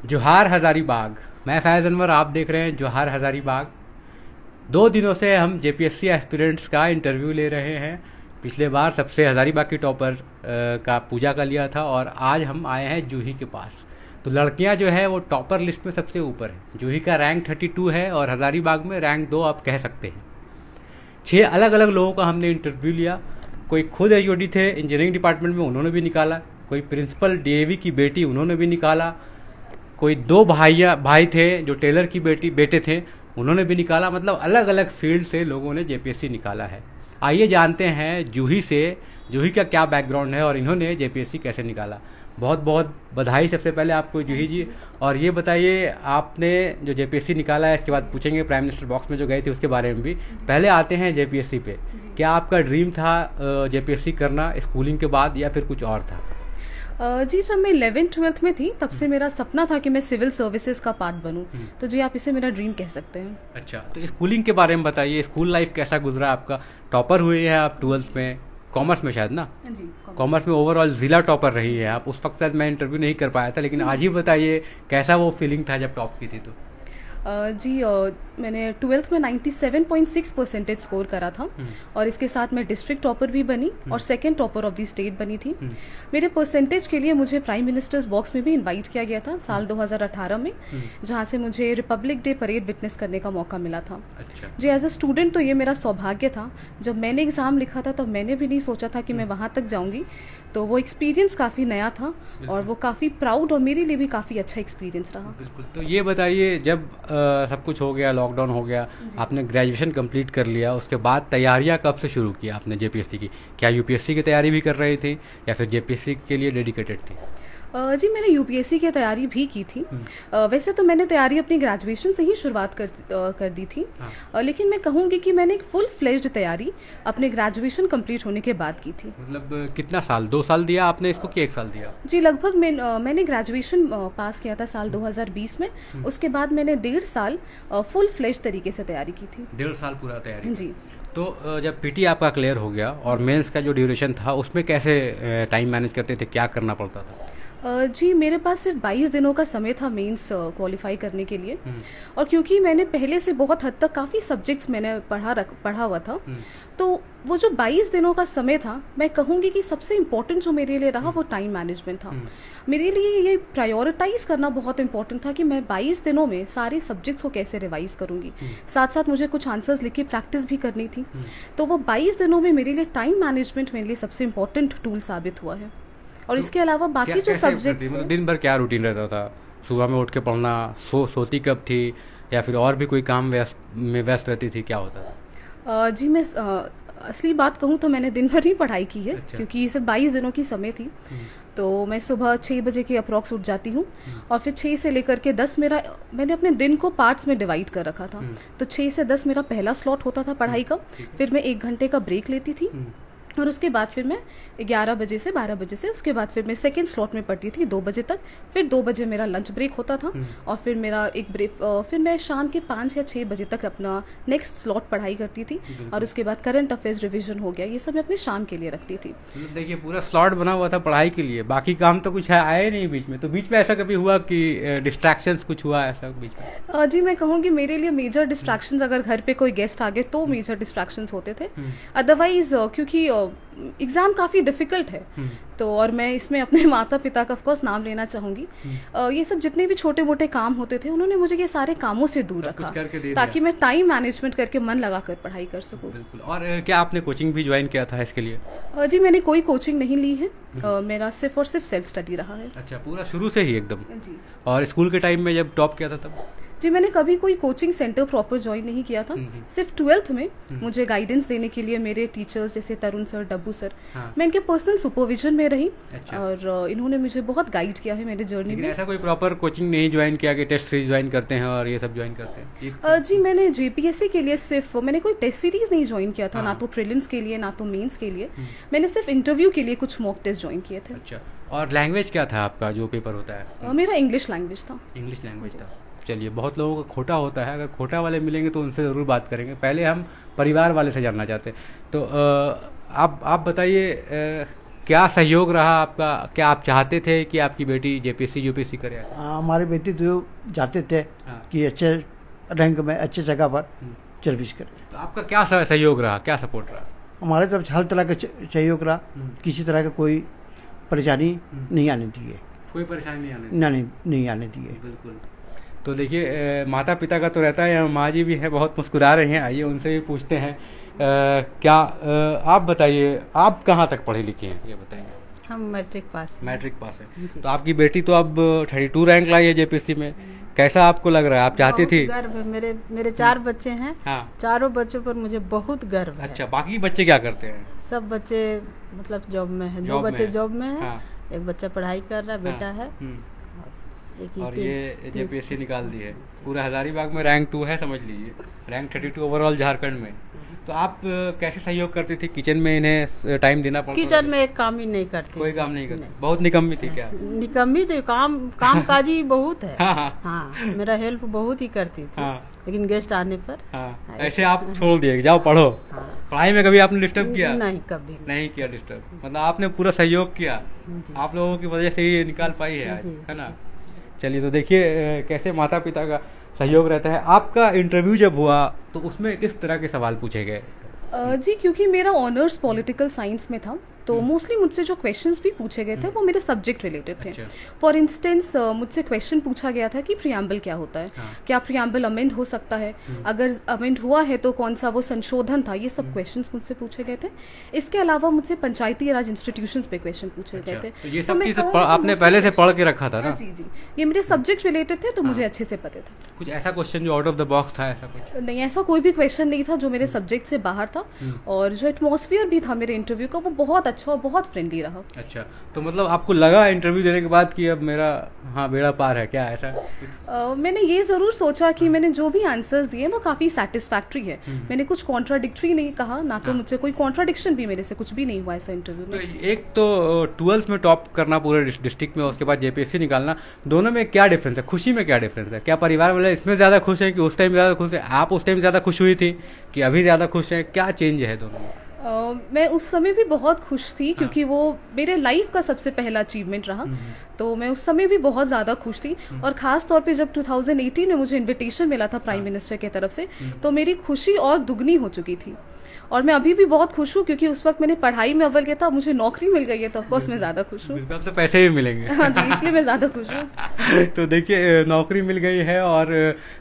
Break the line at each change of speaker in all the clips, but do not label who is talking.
जोहार हज़ारीबाग। मैं फैज़ अनवर, आप देख रहे हैं जोहार हज़ारीबाग। 2 दिनों से हम जेपीएससी एस्पिरेंट्स का इंटरव्यू ले रहे हैं। पिछले बार सबसे हज़ारीबाग की टॉपर का पूजा का लिया था और आज हम आए हैं जूही के पास। तो लड़कियां जो है वो टॉपर लिस्ट में सबसे ऊपर है। जूही का रैंक 32 है और हज़ारीबाग में रैंक 2 आप कह सकते हैं। 6 अलग अलग लोगों का हमने इंटरव्यू लिया। कोई खुद एचओडी थे इंजीनियरिंग डिपार्टमेंट में, उन्होंने भी निकाला। कोई प्रिंसिपल डीएवी की बेटी, उन्होंने भी निकाला। कोई 2 भाई थे जो टेलर की बेटे थे, उन्होंने भी निकाला। मतलब अलग अलग फील्ड से लोगों ने जेपीएससी निकाला है। आइए जानते हैं जूही से, जूही का क्या बैकग्राउंड है और इन्होंने जेपीएससी कैसे निकाला। बहुत बहुत बधाई सबसे पहले आपको जूही जी। और ये बताइए, आपने जो जेपीएससी निकाला है, इसके बाद पूछेंगे प्राइम मिनिस्टर बॉक्स में जो गए थे उसके बारे में भी। पहले आते हैं जेपीएससी पे। क्या आपका ड्रीम था जेपीएससी करना स्कूलिंग के बाद या फिर कुछ और था?
जी, जब मैं 11th-12th में थी तब से मेरा सपना था कि मैं सिविल सर्विसेज का पार्ट बनूं। तो जी, आप इसे मेरा ड्रीम कह सकते हैं।
अच्छा, तो स्कूलिंग के बारे में बताइए। स्कूल लाइफ कैसा गुजरा आपका? टॉपर हुए हैं आप 12th में, कॉमर्स में शायद ना?
जी,
कॉमर्स में ओवरऑल ज़िला टॉपर रही है आप। उस वक्त शायद मैं इंटरव्यू नहीं कर पाया था, लेकिन आज ही बताइए कैसा वो फीलिंग था जब टॉप की थी तो?
जी, मैंने 12th में 97.6% स्कोर करा था और इसके साथ मैं डिस्ट्रिक्ट टॉपर भी बनी और second topper of the state बनी थी। मेरे परसेंटेज के लिए मुझे प्राइम मिनिस्टर्स बॉक्स में भी इनवाइट किया गया था साल 2018 में, जहां से मुझे रिपब्लिक डे परेड विटनेस करने का मौका मिला था।
अच्छा।
जी, एज अ स्टूडेंट तो ये मेरा सौभाग्य था। जब मैंने एग्ज़ाम लिखा था तब मैंने भी नहीं सोचा था कि मैं वहाँ तक जाऊँगी। तो वो एक्सपीरियंस काफ़ी नया था और वो काफ़ी प्राउड और मेरे लिए भी काफ़ी अच्छा एक्सपीरियंस रहा।
बिल्कुल। तो ये बताइए, जब सब कुछ हो गया, लॉकडाउन हो गया, आपने ग्रेजुएशन कंप्लीट कर लिया, उसके बाद तैयारियां कब से शुरू की आपने जेपीएससी की? क्या यूपीएससी की तैयारी भी कर रही थी या फिर जेपीएससी के लिए डेडिकेटेड थी?
जी, मैंने यूपीएससी की तैयारी भी की थी। वैसे तो मैंने तैयारी अपनी ग्रेजुएशन से ही शुरुआत कर दी थी। लेकिन मैं कहूँगी कि मैंने एक फुल फ्लेज्ड तैयारी अपने ग्रेजुएशन कंप्लीट होने के बाद की थी।
मतलब कितना साल, 2 साल दिया आपने इसको कि 1 साल दिया?
जी, लगभग मैंने ग्रेजुएशन पास किया था साल 2020 में। उसके बाद मैंने 1.5 साल फुल फ्लेज्ड तरीके से तैयारी की थी।
1.5 साल पूरा तैयारी?
जी।
तो जब पीटी आपका क्लियर हो गया और मेंस का जो ड्यूरेशन था उसमें कैसे टाइम मैनेज करते थे, क्या करना पड़ता था?
जी, मेरे पास सिर्फ 22 दिनों का समय था मेंस क्वालिफाई करने के लिए। और क्योंकि मैंने पहले से बहुत हद तक काफ़ी सब्जेक्ट्स मैंने पढ़ा हुआ था, तो वो जो 22 दिनों का समय था, मैं कहूँगी कि सबसे इम्पोर्टेंट जो मेरे लिए रहा वो टाइम मैनेजमेंट था। मेरे लिए ये प्रायोरिटाइज करना बहुत इम्पोर्टेंट था कि मैं 22 दिनों में सारे सब्जेक्ट्स को कैसे रिवाइज करूँगी। साथ साथ मुझे कुछ आंसर्स लिख के प्रैक्टिस भी करनी थी। तो वो 22 दिनों में मेरे लिए टाइम मैनेजमेंट मेरे लिए सबसे इम्पोर्टेंट टूल साबित हुआ है। और इसके अलावा बाकी जो सब्जेक्ट्स,
मतलब दिन भर क्या रूटीन रहता था? सुबह में उठ के पढ़ना, सोती कब थी या फिर और भी कोई काम व्यस्त रहती थी, क्या होता था?
जी, मैं असली बात कहूँ तो मैंने दिन भर ही पढ़ाई की है।
अच्छा।
क्योंकि सिर्फ 22 दिनों की समय थी। तो मैं सुबह 6 बजे के अप्रॉक्स उठ जाती हूँ और फिर 6 से लेकर के 10 मैंने अपने दिन को पार्ट्स में डिवाइड कर रखा था। तो 6 से 10 मेरा पहला स्लॉट होता था पढ़ाई का। फिर मैं 1 घंटे का ब्रेक लेती थी और उसके बाद फिर मैं 11 बजे से 12 बजे से उसके बाद फिर मैं सेकंड स्लॉट में पढ़ती थी 2 बजे तक। फिर 2 बजे मेरा लंच ब्रेक होता था और फिर मेरा एक ब्रेक, फिर मैं शाम के 5 या 6 बजे तक अपना नेक्स्ट स्लॉट पढ़ाई करती थी। और उसके बाद करंट अफेयर्स रिवीजन हो गया, ये सब मैं अपने शाम के लिए रखती थी।
देखिए, पूरा स्लॉट बना हुआ था पढ़ाई के लिए, बाकी काम तो कुछ आए नहीं बीच में। तो बीच में ऐसा कभी हुआ कि डिस्ट्रैक्शंस कुछ हुआ ऐसा बीच में?
जी, मैं कहूँगी मेरे लिए मेजर डिस्ट्रैक्शंस, अगर घर पे कोई गेस्ट आ गए तो मेजर डिस्ट्रैक्शंस होते थे। अदरवाइज क्योंकि एग्ज़ाम काफ़ी डिफ़िकल्ट है, तो और मैं इसमें अपने माता पिता का ऑफकोर्स नाम लेना चाहूँगी। ये सब जितने भी छोटे मोटे काम होते थे, उन्होंने मुझे ये सारे कामों से दूर रखा ताकि मैं टाइम मैनेजमेंट करके मन लगाकर पढ़ाई कर सकूँ।
बिल्कुल। और क्या आपने कोचिंग भी ज्वाइन किया था इसके लिए?
जी, मैंने कोई कोचिंग नहीं ली है। मेरा सिर्फ और सिर्फ सेल्फ स्टडी रहा है।
अच्छा, पूरा शुरू से ही एकदम?
जी।
और स्कूल के टाइम में जब टॉप किया था तब?
जी, मैंने कभी कोई कोचिंग सेंटर प्रॉपर ज्वाइन नहीं किया था। सिर्फ 12th में मुझे गाइडेंस देने के लिए मेरे टीचर्स जैसे तरुण सर, डब्बू सर, मैं इनके पर्सनल सुपरविजन में रही।
अच्छा।
और इन्होंने मुझे बहुत गाइड किया है मेरे जर्नी में।
ऐसा कोई प्रॉपर कोचिंग नहीं ज्वाइन किया कि टेस्ट सीरीज ज्वाइन करते हैं और ये सब ज्वाइन करते हैं?
जी, मैंने जेपीएससी के लिए सिर्फ मैंने कोई टेस्ट सीरीज नहीं ज्वाइन किया था। ना तो प्रीलिम्स के लिए ना तो मेंस के लिए। मैंने सिर्फ इंटरव्यू के लिए कुछ मॉक टेस्ट ज्वाइन किए थे।
अच्छा। और लैंग्वेज क्या था आपका जो पेपर होता है?
मेरा इंग्लिश लैंग्वेज था।
इंग्लिश लैंग्वेज था। चलिए, बहुत लोगों का खोटा होता है, अगर खोटा वाले मिलेंगे तो उनसे ज़रूर बात करेंगे। पहले हम परिवार वाले से जानना चाहते हैं। तो आप बताइए, क्या सहयोग रहा आपका? क्या आप चाहते थे कि आपकी बेटी जेपीएससी यूपीएससी करे?
हमारी बेटी तो जाते थे कि अच्छे रैंक में अच्छे जगह पर सर्विस करे।
तो आपका क्या सहयोग रहा, क्या सपोर्ट रहा?
हमारे तरफ से हर तरह का सहयोग रहा, किसी तरह का कोई परेशानी नहीं आने दिए।
कोई परेशानी नहीं आने दिए।
बिल्कुल।
तो देखिए माता पिता का तो रहता है, माँ जी भी है, बहुत मुस्कुरा रही हैं। आइए उनसे भी पूछते हैं। क्या आप बताइए, आप कहाँ तक पढ़े लिखे हैं, ये बताइए।
हम मैट्रिक पास
है। तो आपकी बेटी तो अब 32 रैंक लाई है जेपीएससी में, कैसा आपको लग रहा है? आप चाहती थी?
गर्व है। मेरे 4 बच्चे हैं।
हाँ।
चारों बच्चों पर मुझे बहुत गर्व है।
अच्छा, बाकी बच्चे क्या करते हैं?
सब बच्चे मतलब जॉब में हैं। 2 बच्चे जॉब में हैं। हाँ। एक बच्चा पढ़ाई कर रहा है, बेटा है।
और ये जेपीएससी निकाल दी है, पूरा हजारीबाग में रैंक 2 है, समझ लीजिए, रैंक 32 ओवरऑल झारखंड में। तो आप कैसे सहयोग करती थी? किचन में इन्हें टाइम देना पड़ता?
किचन में एक काम ही नहीं करती।
कोई काम नहीं करती? बहुत निकम्मी थी क्या?
निकम्मी तो काम काजी बहुत है। हाँ, मेरा हेल्प बहुत ही करती थी। लेकिन गेस्ट आने पर
ऐसे आप छोड़ दिए, जाओ पढ़ो। पढ़ाई में कभी आपने डिस्टर्ब किया?
नहीं, कभी
नहीं किया डिस्टर्ब। मतलब आपने पूरा सहयोग किया, आप लोगों की वजह से ही निकाल पाई है आज, है ना? चलिए, तो देखिए कैसे माता पिता का सहयोग रहता है। आपका इंटरव्यू जब हुआ तो उसमें किस तरह के सवाल पूछे गए?
जी, क्योंकि मेरा ऑनर्स पॉलिटिकल साइंस में था, तो मोस्टली मुझसे जो क्वेश्चंस भी पूछे गए थे वो मेरे सब्जेक्ट रिलेटेड थे। फॉर इंस्टेंस मुझसे क्वेश्चन पूछा गया था कि प्रियम्बल क्या होता है, क्या प्रियम्बल अमेंड हो सकता है, अगर अमेंड हुआ है तो कौन सा वो संशोधन था, ये सब क्वेश्चंस मुझसे पूछे गए थे। इसके अलावा मुझसे पंचायती राज इंस्टीट्यूशंस पे क्वेश्चन पूछे गए थे।
तो ये सब चीज़ आपने पहले से पढ़ के रखा था ना?
जी, ये मेरे सब्जेक्ट रिलेटेड थे, तो मुझे अच्छे से पता था।
कुछ ऐसा क्वेश्चन जो आउट ऑफ द बॉक्स था, ऐसा कुछ
नहीं? ऐसा कोई भी क्वेश्चन नहीं था जो मेरे सब्जेक्ट से बाहर था। और जो एटमॉस्फेयर भी था मेरे इंटरव्यू का, वो बहुत अच्छा और बहुत फ्रेंडली रहा।
अच्छा, तो मतलब आपको लगा इंटरव्यू देने के बाद कि अब मेरा बेड़ा पार है क्या, ऐसा?
मैंने ये ज़रूर सोचा कि मैंने जो भी आंसर्स दिए वो काफ़ी सेटिस्फैक्ट्री है। मैंने कुछ कॉन्ट्राडिक्टरी नहीं कहा, ना तो मुझसे कोई कॉन्ट्राडिक्शन भी मेरे से कुछ भी नहीं हुआ ऐसा इंटरव्यू में।
तो एक तो 12th में टॉप करना पूरे डिस्ट्रिक्ट में, उसके बाद जेपीएससी निकालना, दोनों में क्या डिफरेंस है? खुशी में क्या डिफरेंस है? क्या परिवार वाले इसमें ज़्यादा खुश हैं कि उस टाइम ज़्यादा खुश है? आप उस टाइम ज़्यादा खुश हुई थी कि अभी ज़्यादा खुश हैं? क्या चेंज है दोनों में?
मैं उस समय भी बहुत खुश थी, क्योंकि वो मेरे लाइफ का सबसे पहला अचीवमेंट रहा। तो मैं उस समय भी बहुत ज़्यादा खुश थी। और ख़ास तौर पे जब 2018 में मुझे इनविटेशन मिला था प्राइम मिनिस्टर की तरफ से, तो मेरी खुशी और दुगनी हो चुकी थी। और मैं अभी भी बहुत खुश हूँ, क्योंकि उस वक्त मैंने पढ़ाई में अव्वल किया था, मुझे नौकरी मिल गई है, तो ऑफकोर्स मैं ज़्यादा खुश हूँ।
अब तो पैसे भी मिलेंगे।
हाँ जी, इसलिए मैं ज़्यादा खुश हूँ।
तो देखिए नौकरी मिल गई है और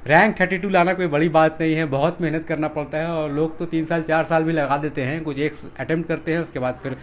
रैंक 32 लाना कोई बड़ी बात नहीं है, बहुत मेहनत करना पड़ता है। और लोग तो 3 साल 4 साल भी लगा देते हैं, कुछ एक अटेम्प्ट करते हैं, उसके बाद फिर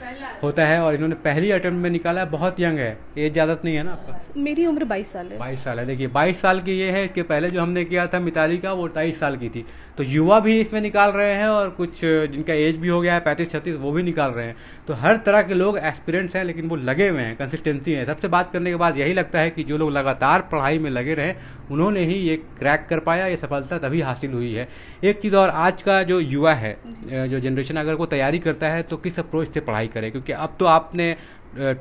होता है। और इन्होंने पहली अटेम्प्ट में निकाला है, बहुत यंग है, एज ज़्यादा नहीं है ना आपका?
मेरी उम्र 22 साल है।
22 साल है। देखिए 22 साल की ये है, इसके पहले जो हमने किया था मिताली का, वो 23 साल की थी। तो युवा भी इसमें निकाल रहे हैं, और कुछ जिनका एज भी हो गया है 35-36, वो भी निकाल रहे हैं। तो हर तरह के लोग एस्पिरेंट्स हैं, लेकिन वो लगे हुए हैं, कंसिस्टेंसी है। सबसे बात करने के बाद यही लगता है कि जो लोग लगातार पढ़ाई में लगे रहे, उन्होंने ही ये क्रैक कर पाया, ये सफलता तभी हासिल हुई है। एक चीज़ और, आज का जो युवा है, जो जनरेशन अगर को तैयारी करता है तो किस अप्रोच से पढ़ाई करे? क्योंकि अब तो आपने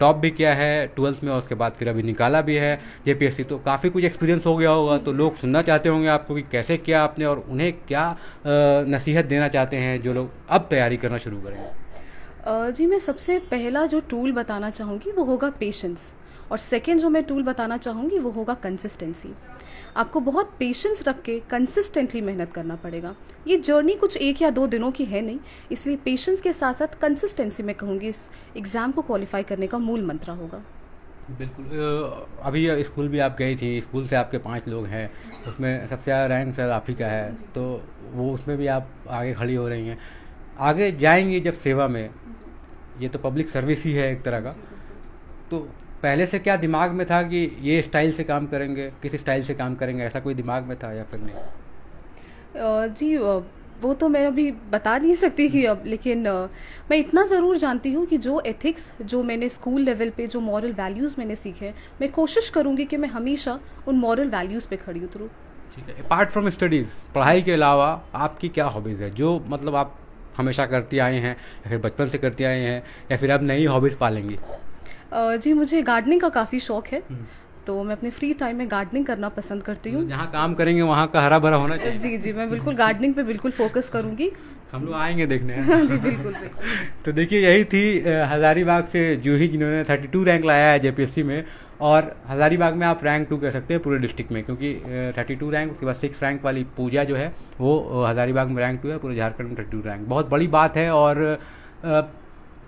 टॉप भी किया है 12th में, और उसके बाद फिर अभी निकाला भी है जेपीएससी, तो काफ़ी कुछ एक्सपीरियंस हो गया होगा। तो लोग सुनना चाहते होंगे आपको कि कैसे किया आपने, और उन्हें क्या नसीहत देना चाहते हैं जो लोग अब तैयारी करना शुरू करेंगे?
जी, मैं सबसे पहला जो टूल बताना चाहूँगी वो होगा पेशेंस, और सेकेंड जो मैं टूल बताना चाहूँगी वो होगा कंसिस्टेंसी। आपको बहुत पेशेंस रख के कंसिस्टेंटली मेहनत करना पड़ेगा। ये जर्नी कुछ 1 या 2 दिनों की है नहीं, इसलिए पेशेंस के साथ साथ कंसिस्टेंसी मैं कहूँगी इस एग्ज़ाम को क्वालिफाई करने का मूल मंत्र होगा।
बिल्कुल। अभी स्कूल भी आप गई थी, स्कूल से आपके 5 लोग हैं, उसमें सबसे ज़्यादा रैंक शायद आप ही का है, तो वो उसमें भी आप आगे खड़ी हो रही हैं। आगे जाएंगी जब सेवा में, ये तो पब्लिक सर्विस ही है एक तरह का, तो पहले से क्या दिमाग में था कि ये स्टाइल से काम करेंगे, किस स्टाइल से काम करेंगे, ऐसा कोई दिमाग में था या फिर नहीं?
जी, वो तो मैं अभी बता नहीं सकती कि अब, लेकिन मैं इतना ज़रूर जानती हूँ कि जो एथिक्स जो मैंने स्कूल लेवल पे, जो मॉरल वैल्यूज़ मैंने सीखे, मैं कोशिश करूँगी कि मैं हमेशा उन मॉरल वैल्यूज़ पे खड़ी उतरूँ।
ठीक है। अपार्ट फ्रॉम स्टडीज़, पढ़ाई के अलावा आपकी क्या हॉबीज़ है जो मतलब आप हमेशा करती आए हैं, या फिर बचपन से करती आए हैं, या फिर अब नई हॉबीज़ पालेंगी?
जी, मुझे गार्डनिंग का काफ़ी शौक है, तो मैं अपने फ्री टाइम में गार्डनिंग करना पसंद करती हूँ।
जहाँ काम करेंगे वहाँ का हरा भरा होना चाहिए।
जी, मैं बिल्कुल गार्डनिंग पे बिल्कुल फोकस करूँगी।
हम लोग आएंगे देखने।
जी बिल्कुल बिल्कुल।
तो देखिए यही थी हज़ारीबाग से जूही, जिन्होंने 32 रैंक लाया है जेपीएससी में। और हज़ारीबाग में आप रैंक 2 कह सकते हैं पूरे डिस्ट्रिक्ट में, क्योंकि 32 रैंक, उसके बाद 6 रैंक वाली पूजा जो है वो हज़ारीबाग में रैंक 2 है, पूरे झारखंड में 32 रैंक, बहुत बड़ी बात है। और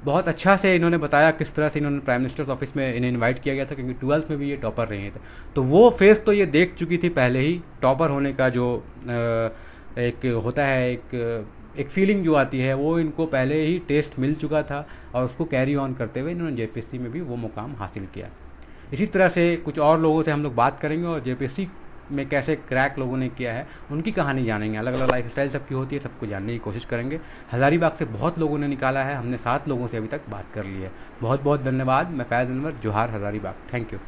बहुत अच्छा से इन्होंने बताया किस तरह से इन्होंने प्राइम मिनिस्टर्स ऑफिस में इन्हें इनवाइट किया गया था, क्योंकि 12th में भी ये टॉपर रहे थे। तो वो फेस तो ये देख चुकी थी पहले ही, टॉपर होने का जो एक होता है, एक फीलिंग जो आती है, वो इनको पहले ही टेस्ट मिल चुका था, और उसको कैरी ऑन करते हुए इन्होंने जेपीएससी में भी वो मुकाम हासिल किया। इसी तरह से कुछ और लोगों से हम लोग बात करेंगे, और जेपीएससी में कैसे क्रैक लोगों ने किया है उनकी कहानी जानेंगे। अलग अलग लाइफ स्टाइल सबकी होती है, सबको जानने की कोशिश करेंगे। हज़ारीबाग से बहुत लोगों ने निकाला है, हमने 7 लोगों से अभी तक बात कर ली है। बहुत बहुत धन्यवाद। मैं फैज़ अनवर, जोहार हज़ारीबाग। Thank you.